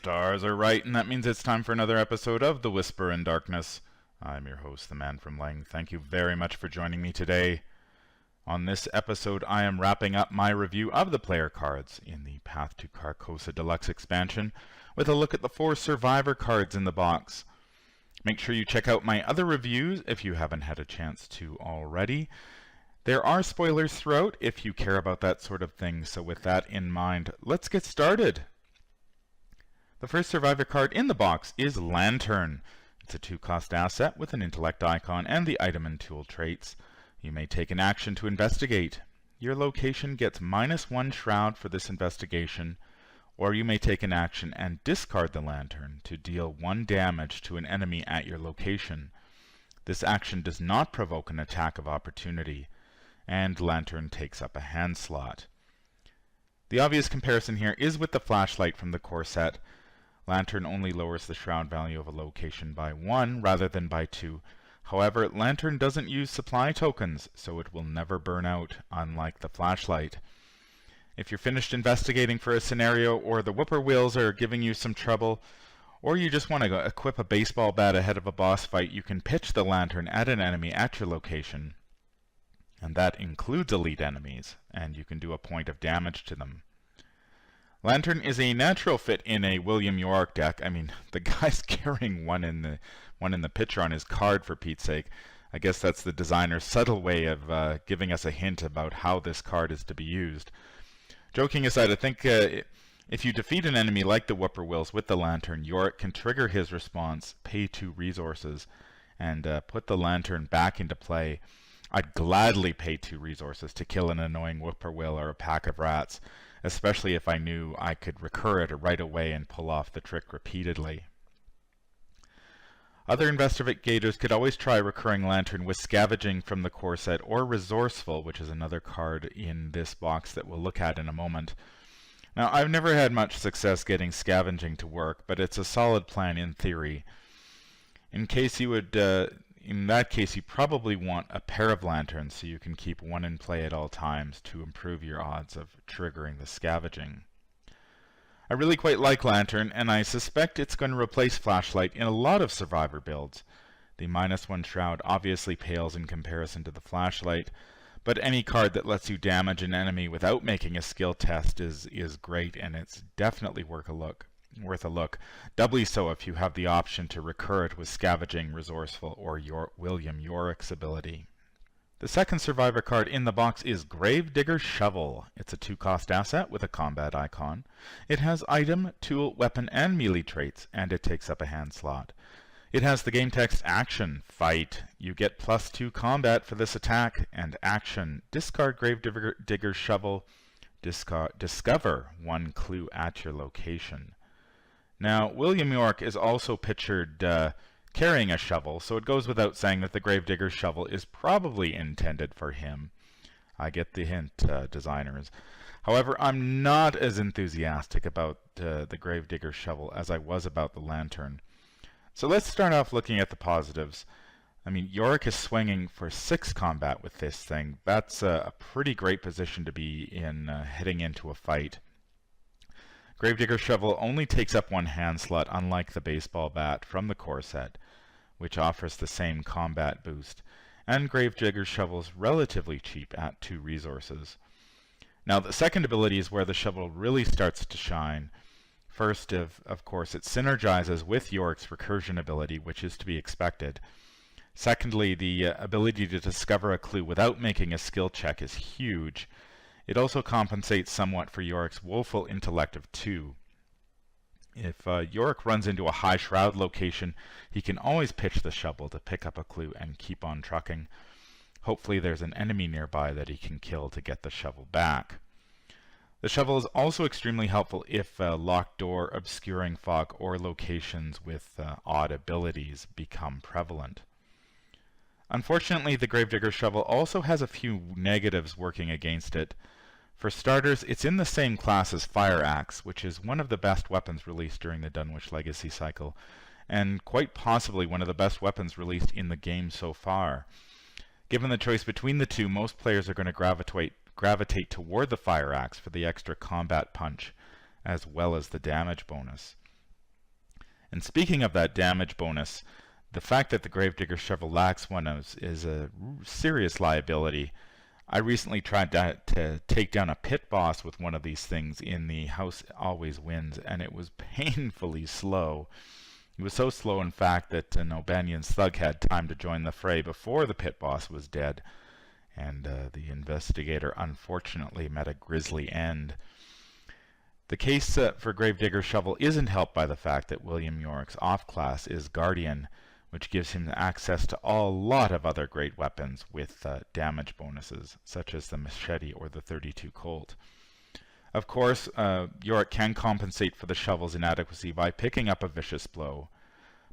stars are right, and that means it's time for another episode of The Whisper in Darkness. I'm your host, the Man from Lang. Thank you very much for joining me today. On this episode, I am wrapping up my review of the player cards in the Path to Carcosa Deluxe expansion with a look at the 4 Survivor cards in the box. Make sure you check out my other reviews if you haven't had a chance to already. There are spoilers throughout if you care about that sort of thing, so with that in mind, let's get started. The first Survivor card in the box is Lantern. It's a 2-cost asset with an intellect icon and the item and tool traits. You may take an action to investigate. Your location gets -1 shroud for this investigation, or you may take an action and discard the lantern to deal 1 damage to an enemy at your location. This action does not provoke an attack of opportunity, and Lantern takes up a hand slot. The obvious comparison here is with the flashlight from the core set. Lantern only lowers the shroud value of a location by 1 rather than by 2. However, Lantern doesn't use supply tokens, so it will never burn out, unlike the flashlight. If you're finished investigating for a scenario, or the whippoorwills are giving you some trouble, or you just want to equip a baseball bat ahead of a boss fight, you can pitch the lantern at an enemy at your location. And that includes elite enemies, and you can do a point of damage to them. Lantern is a natural fit in a William York deck. I mean, the guy's carrying one in the picture on his card, for Pete's sake. I guess that's the designer's subtle way of giving us a hint about how this card is to be used. Joking aside, I think if you defeat an enemy like the whippoorwills with the lantern, Yorick can trigger his response, pay 2 resources, and put the lantern back into play. I'd gladly pay 2 resources to kill an annoying whippoorwill or a pack of rats, especially if I knew I could recur it right away and pull off the trick repeatedly. Other investigators could always try recurring Lantern with Scavenging from the core set, or Resourceful, which is another card in this box that we'll look at in a moment. Now, I've never had much success getting Scavenging to work, but it's a solid plan in theory. In that case, you probably want a pair of lanterns so you can keep one in play at all times to improve your odds of triggering the scavenging. I really quite like Lantern, and I suspect it's going to replace Flashlight in a lot of Survivor builds. The -1 shroud obviously pales in comparison to the Flashlight, but any card that lets you damage an enemy without making a skill test is great, and it's definitely worth a look. Doubly so if you have the option to recur it with Scavenging, Resourceful, or William Yorick's ability. The second Survivor card in the box is Gravedigger Shovel. It's a 2-cost asset with a combat icon. It has item, tool, weapon, and melee traits, and it takes up a hand slot. It has the game text action, fight. You get +2 combat for this attack, and action, discard Gravedigger Shovel, discover 1 clue at your location. Now, William York is also pictured carrying a shovel, so it goes without saying that the Gravedigger Shovel is probably intended for him. I get the hint, designers. However, I'm not as enthusiastic about the Gravedigger Shovel as I was about the Lantern. So let's start off looking at the positives. I mean, Yorick is swinging for 6 combat with this thing. That's a pretty great position to be in heading into a fight. Gravedigger Shovel only takes up 1 hand slot, unlike the baseball bat from the core set, which offers the same combat boost, and Gravedigger Shovel's relatively cheap at 2 resources. Now, the second ability is where the shovel really starts to shine. First, of course, it synergizes with Yorick's recursion ability, which is to be expected. Secondly, the ability to discover a clue without making a skill check is huge. It also compensates somewhat for Yorick's woeful intellect of 2. If Yorick runs into a high shroud location, he can always pitch the shovel to pick up a clue and keep on trucking. Hopefully there's an enemy nearby that he can kill to get the shovel back. The shovel is also extremely helpful if locked door, obscuring fog, or locations with odd abilities become prevalent. Unfortunately, the Gravedigger Shovel also has a few negatives working against it. For starters, it's in the same class as Fire Axe, which is one of the best weapons released during the Dunwich Legacy cycle, and quite possibly one of the best weapons released in the game so far. Given the choice between the two, most players are going to gravitate toward the Fire Axe for the extra combat punch, as well as the damage bonus. And speaking of that damage bonus, the fact that the Gravedigger Shovel lacks one is a serious liability. I recently tried to take down a pit boss with one of these things in the House Always Wins, and it was painfully slow. It was so slow, in fact, that an Albanian thug had time to join the fray before the pit boss was dead, and the investigator unfortunately met a grisly end. The case for Gravedigger Shovel isn't helped by the fact that William Yorick's off-class is Guardian, which gives him access to a lot of other great weapons with damage bonuses, such as the machete or the 32 Colt. Of course, Yorick can compensate for the shovel's inadequacy by picking up a vicious blow,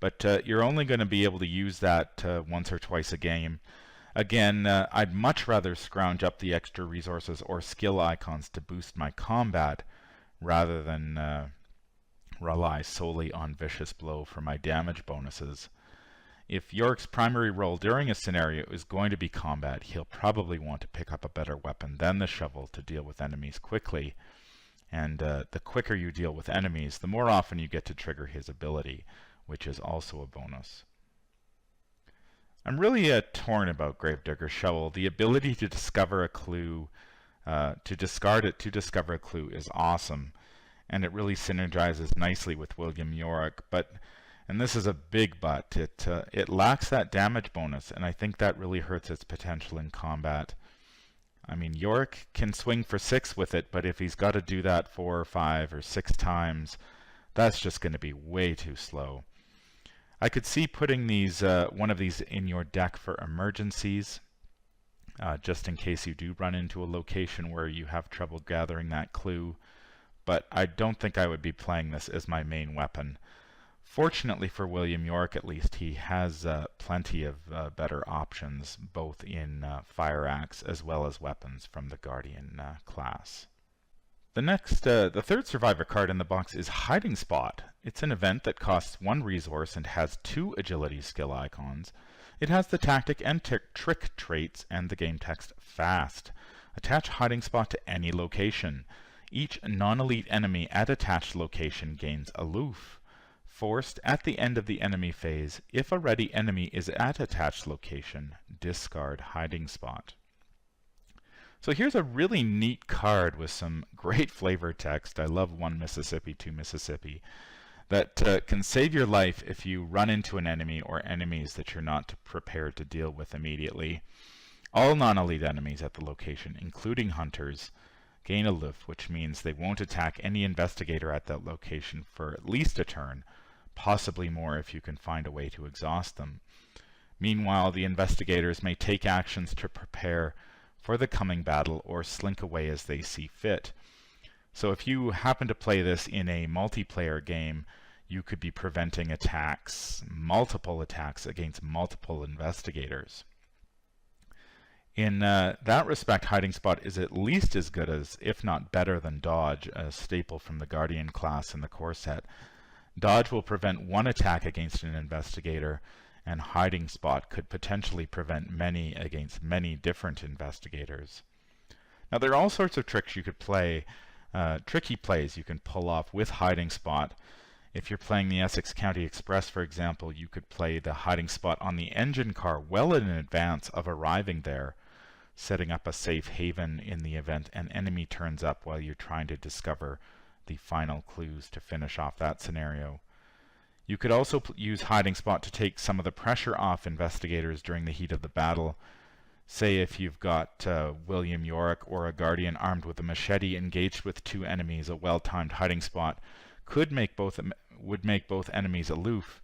but you're only going to be able to use that once or twice a game. Again, I'd much rather scrounge up the extra resources or skill icons to boost my combat, rather than rely solely on vicious blow for my damage bonuses. If Yorick's primary role during a scenario is going to be combat, he'll probably want to pick up a better weapon than the shovel to deal with enemies quickly. And the quicker you deal with enemies, the more often you get to trigger his ability, which is also a bonus. I'm really torn about Gravedigger Shovel. The ability to discover a clue, to discard it to discover a clue is awesome, and it really synergizes nicely with William Yorick, but, and this is a big but, it lacks that damage bonus, and I think that really hurts its potential in combat. I mean, Yorick can swing for 6 with it, but if he's got to do that 4 or 5 or 6 times, that's just going to be way too slow. I could see putting these one of these in your deck for emergencies, just in case you do run into a location where you have trouble gathering that clue, but I don't think I would be playing this as my main weapon. Fortunately for William Yorick, at least, he has plenty of better options, both in Fire Axe as well as weapons from the Guardian class. The third survivor card in the box is Hiding Spot. It's an event that costs 1 resource and has 2 agility skill icons. It has the tactic and trick traits and the game text Fast. Attach Hiding Spot to any location. Each non-elite enemy at attached location gains Aloof. Forced at the end of the enemy phase, if a ready enemy is at attached location, discard Hiding Spot. So here's a really neat card with some great flavor text. I love 1 Mississippi, 2 Mississippi. That can save your life if you run into an enemy or enemies that you're not prepared to deal with immediately. All non-elite enemies at the location, including hunters, gain Aloof, which means they won't attack any investigator at that location for at least a turn, possibly more if you can find a way to exhaust them. Meanwhile, the investigators may take actions to prepare for the coming battle or slink away as they see fit. So if you happen to play this in a multiplayer game, you could be preventing attacks, multiple attacks against multiple investigators. In that respect, Hiding Spot is at least as good as, if not better than Dodge, a staple from the Guardian class in the core set. Dodge will prevent 1 attack against an investigator, and Hiding Spot could potentially prevent many against many different investigators. Now there are all sorts of tricks you could play, tricky plays you can pull off with Hiding Spot. If you're playing the Essex County Express, for example, you could play the Hiding Spot on the engine car well in advance of arriving there, setting up a safe haven in the event an enemy turns up while you're trying to discover the final clues to finish off that scenario. You could also use Hiding Spot to take some of the pressure off investigators during the heat of the battle. Say if you've got William Yorick or a Guardian armed with a machete engaged with 2 enemies, a well-timed Hiding Spot would make both enemies aloof,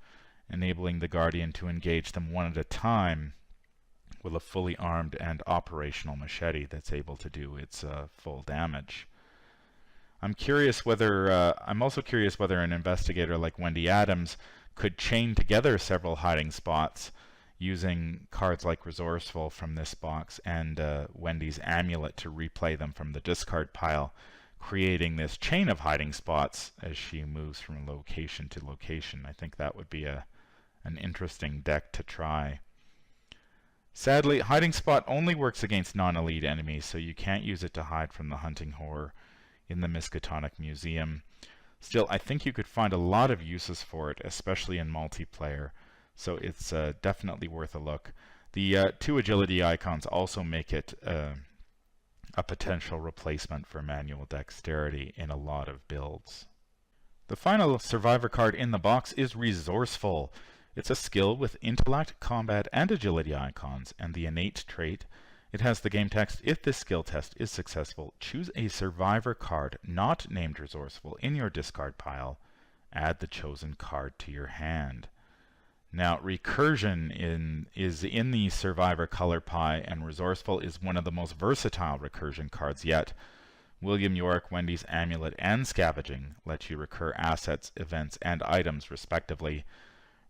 enabling the Guardian to engage them one at a time with a fully armed and operational machete that's able to do its full damage. I'm also curious whether an investigator like Wendy Adams could chain together several hiding spots using cards like Resourceful from this box and Wendy's Amulet to replay them from the discard pile, creating this chain of hiding spots as she moves from location to location. I think that would be an interesting deck to try. Sadly, Hiding Spot only works against non-elite enemies, so you can't use it to hide from the hunting horror in the Miskatonic Museum. Still, I think you could find a lot of uses for it, especially in multiplayer, so it's definitely worth a look. The 2 agility icons also make it a potential replacement for manual dexterity in a lot of builds. The final survivor card in the box is Resourceful. It's a skill with intellect, combat, and agility icons, and the innate trait. It has the game text, if this skill test is successful, choose a survivor card not named Resourceful in your discard pile. Add the chosen card to your hand. Now, recursion is in the survivor color pie, and Resourceful is one of the most versatile recursion cards yet. William York, Wendy's Amulet, and Scavenging let you recur assets, events, and items respectively.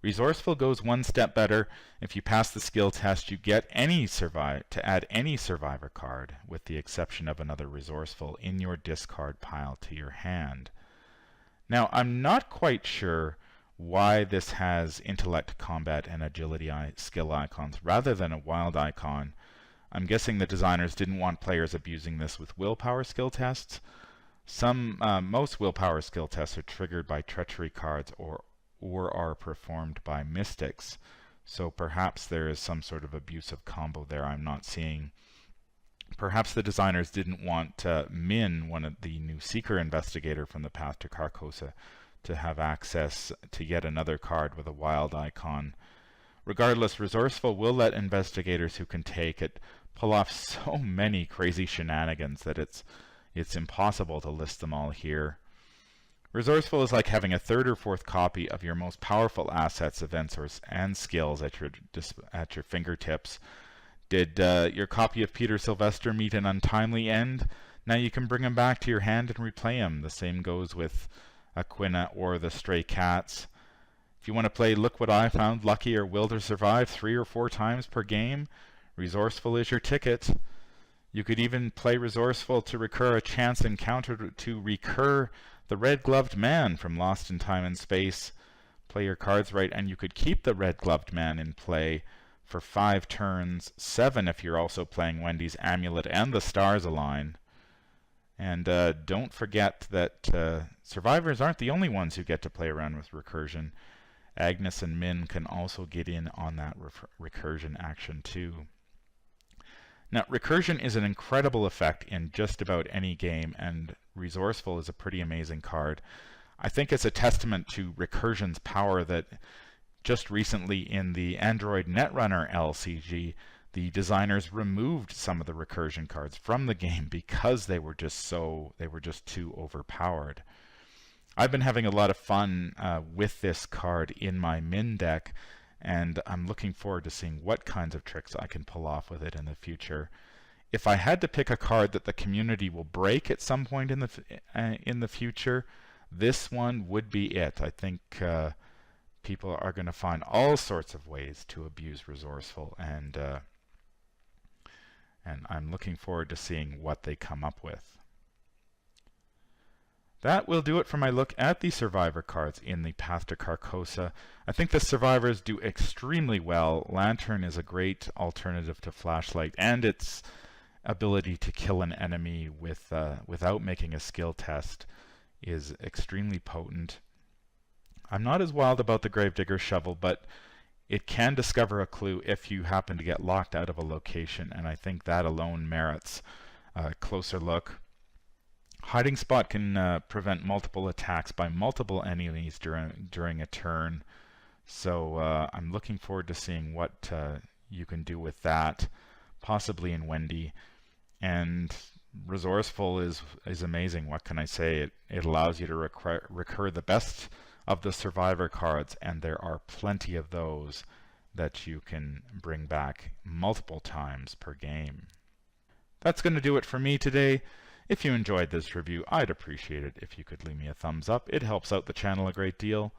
Resourceful goes one step better. If you pass the skill test, you get to add any survivor card, with the exception of another Resourceful, in your discard pile to your hand. Now, I'm not quite sure why this has intellect, combat, and agility skill icons rather than a wild icon. I'm guessing the designers didn't want players abusing this with willpower skill tests. Most willpower skill tests are triggered by treachery cards or are performed by mystics, so perhaps there is some sort of abusive combo there I'm not seeing. Perhaps the designers didn't want Min, one of the new Seeker Investigator from the Path to Carcosa, to have access to yet another card with a wild icon. Regardless, Resourceful will let investigators who can take it pull off so many crazy shenanigans that it's impossible to list them all here. Resourceful is like having a 3rd or 4th copy of your most powerful assets, events, and skills at your fingertips. Did your copy of Peter Sylvester meet an untimely end? Now you can bring him back to your hand and replay him. The same goes with Aquina or the Stray Cats. If you want to play Look What I Found, Lucky, or Will to Survive 3 or 4 times per game, Resourceful is your ticket. You could even play Resourceful to recur a chance encounter to recur the red-gloved man from Lost in Time and Space. Play your cards right, and you could keep the red-gloved man in play for 5 turns, 7 if you're also playing Wendy's Amulet and the Stars Align. And don't forget that survivors aren't the only ones who get to play around with recursion. Agnes and Min can also get in on that recursion action too. Now, recursion is an incredible effect in just about any game, and Resourceful is a pretty amazing card. I think it's a testament to recursion's power that just recently in the Android Netrunner LCG, the designers removed some of the recursion cards from the game because they were just too overpowered. I've been having a lot of fun with this card in my Min deck, and I'm looking forward to seeing what kinds of tricks I can pull off with it in the future. If I had to pick a card that the community will break at some point in the future, this one would be it. I think people are going to find all sorts of ways to abuse Resourceful, and I'm looking forward to seeing what they come up with. That will do it for my look at the survivor cards in the Path to Carcosa. I think the survivors do extremely well. Lantern is a great alternative to Flashlight, and its ability to kill an enemy without making a skill test is extremely potent. I'm not as wild about the Gravedigger Shovel, but it can discover a clue if you happen to get locked out of a location, and I think that alone merits a closer look. Hiding Spot can prevent multiple attacks by multiple enemies during a turn, so I'm looking forward to seeing what you can do with that, possibly in Wendy. And Resourceful is amazing. What can I say? It allows you to recur the best of the survivor cards, and there are plenty of those that you can bring back multiple times per game. That's going to do it for me today. If you enjoyed this review, I'd appreciate it if you could leave me a thumbs up. It helps out the channel a great deal.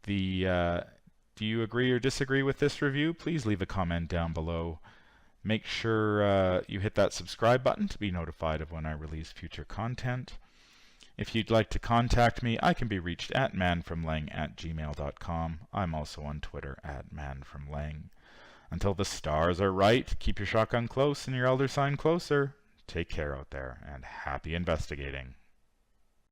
Do you agree or disagree with this review? Please leave a comment down below. Make sure you hit that subscribe button to be notified of when I release future content. If you'd like to contact me, I can be reached at manfromlang@gmail.com. I'm also on Twitter at manfromlang. Until the stars are right, keep your shotgun close and your elder sign closer. Take care out there, and happy investigating.